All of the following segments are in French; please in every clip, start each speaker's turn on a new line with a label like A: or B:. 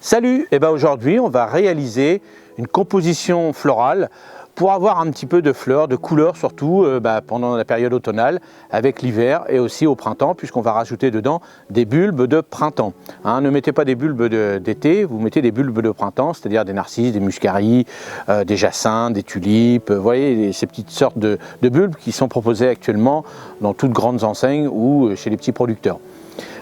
A: Salut, et aujourd'hui on va réaliser une composition florale pour avoir un petit peu de fleurs, de couleurs surtout pendant la période automnale avec l'hiver et aussi au printemps puisqu'on va rajouter dedans des bulbes de printemps. Ne mettez pas des bulbes d'été, vous mettez des bulbes de printemps, c'est-à-dire des narcisses, des muscaries, des jacinthes, des tulipes, vous voyez ces petites sortes de bulbes qui sont proposés actuellement dans toutes grandes enseignes ou chez les petits producteurs.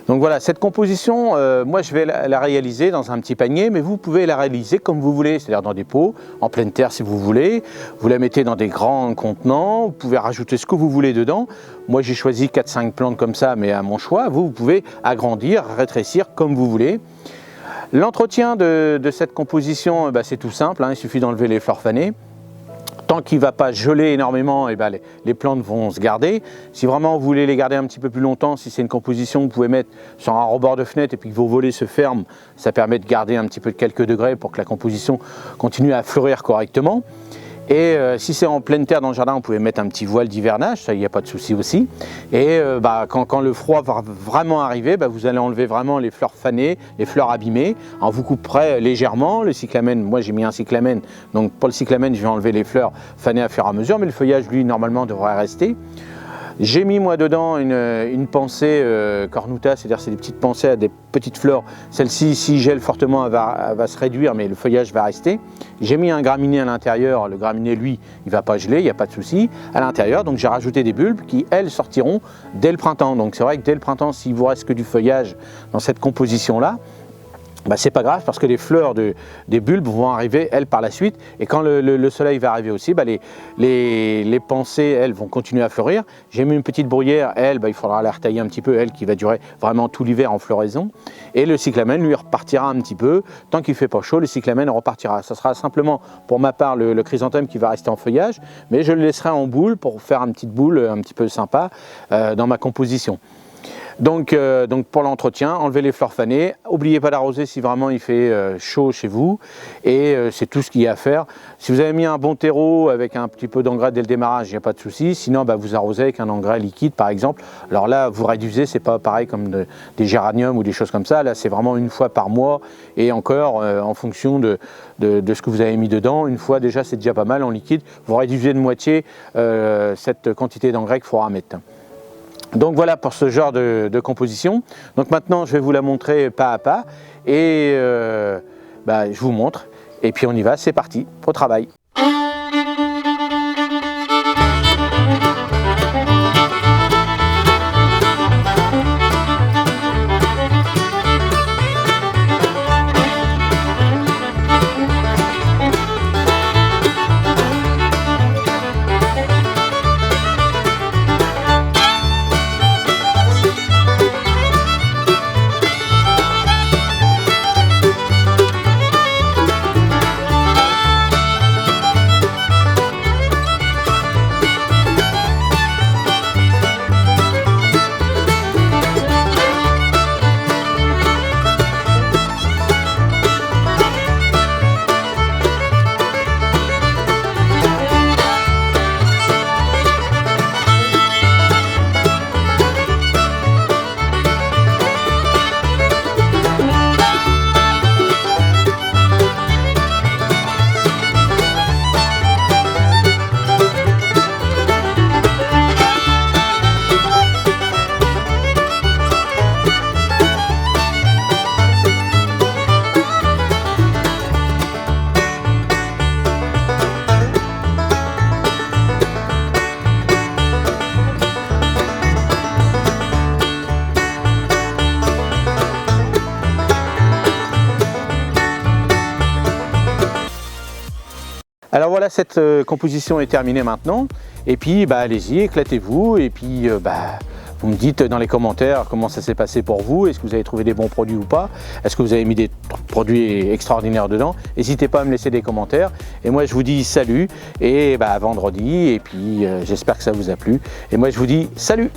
A: Donc voilà, cette composition, moi je vais la réaliser dans un petit panier, mais vous pouvez la réaliser comme vous voulez, c'est-à-dire dans des pots, en pleine terre si vous voulez. Vous la mettez dans des grands contenants, vous pouvez rajouter ce que vous voulez dedans. Moi j'ai choisi 4-5 plantes comme ça, mais à mon choix. Vous pouvez agrandir, rétrécir comme vous voulez. L'entretien de cette composition, c'est tout simple, il suffit d'enlever les fleurs fanées. Tant qu'il ne va pas geler énormément, les plantes vont se garder. Si vraiment vous voulez les garder un petit peu plus longtemps, si c'est une composition que vous pouvez mettre sur un rebord de fenêtre et puis que vos volets se ferment, ça permet de garder un petit peu de quelques degrés pour que la composition continue à fleurir correctement. Et si c'est en pleine terre dans le jardin, vous pouvez mettre un petit voile d'hivernage, ça il n'y a pas de souci aussi. Et quand le froid va vraiment arriver, vous allez enlever vraiment les fleurs fanées, les fleurs abîmées. Alors vous couperez légèrement le cyclamen, moi j'ai mis un cyclamen, donc pour le cyclamen je vais enlever les fleurs fanées à fur et à mesure, mais le feuillage lui normalement devrait rester. J'ai mis moi dedans une pensée cornuta, c'est-à-dire c'est des petites pensées à des petites fleurs. Celle-ci, si gèle fortement, elle va se réduire, mais le feuillage va rester. J'ai mis un graminé à l'intérieur, le graminé lui, il ne va pas geler, il n'y a pas de souci. À l'intérieur, donc j'ai rajouté des bulbes qui, elles, sortiront dès le printemps. Donc c'est vrai que dès le printemps, s'il vous reste que du feuillage dans cette composition-là, c'est pas grave parce que les fleurs des bulbes vont arriver elles par la suite et quand le soleil va arriver aussi, les pensées elles vont continuer à fleurir. J'ai mis une petite bruyère, elle, il faudra la retailler un petit peu, elle qui va durer vraiment tout l'hiver en floraison. Et le cyclamen lui repartira un petit peu, tant qu'il fait pas chaud, le cyclamen repartira. Ça sera simplement pour ma part le chrysanthème qui va rester en feuillage, mais je le laisserai en boule pour faire une petite boule un petit peu sympa dans ma composition. Donc pour l'entretien, enlevez les fleurs fanées, n'oubliez pas d'arroser si vraiment il fait chaud chez vous et c'est tout ce qu'il y a à faire. Si vous avez mis un bon terreau avec un petit peu d'engrais dès le démarrage, il n'y a pas de souci, sinon vous arrosez avec un engrais liquide par exemple. Alors là vous réduisez, c'est pas pareil comme des géraniums ou des choses comme ça, là c'est vraiment une fois par mois et encore en fonction de ce que vous avez mis dedans, une fois déjà c'est déjà pas mal en liquide, vous réduisez de moitié cette quantité d'engrais qu'il faudra mettre. Donc voilà pour ce genre de composition. Donc maintenant je vais vous la montrer pas à pas et je vous montre et puis on y va, c'est parti, au travail. Alors voilà, cette composition est terminée maintenant. Et puis allez-y, éclatez-vous. Et puis vous me dites dans les commentaires comment ça s'est passé pour vous. Est-ce que vous avez trouvé des bons produits ou pas? Est-ce que vous avez mis des produits extraordinaires dedans? N'hésitez pas à me laisser des commentaires. Et moi je vous dis salut et à vendredi. Et puis j'espère que ça vous a plu. Et moi je vous dis salut!